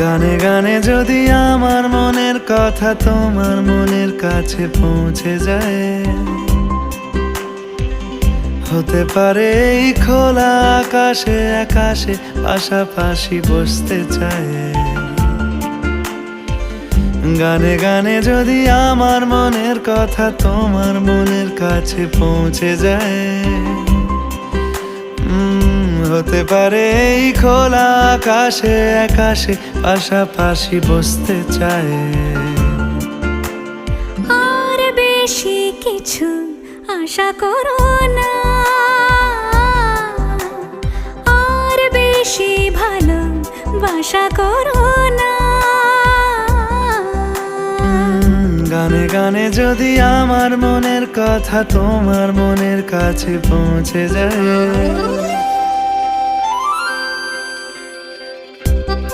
গানে গানে যদি আমার মনের কথা তোমার মনের কাছে পৌঁছে যায়, হতে পারে এই খোলা আকাশে আকাশে পাশাপাশি বসতে চায়। গানে গানে যদি আমার মনের কথা তোমার মনের কাছে পৌঁছে যায়, হতে পারে এই খোলা আকাশে আকাশে পাশাপাশি বসতে চায়। আর বেশি কিছু আশা করো না, আর বেশি ভালোবাসা করো না। গানে গানে যদি আমার মনের কথা তোমার মনের কাছে পৌঁছে যায়,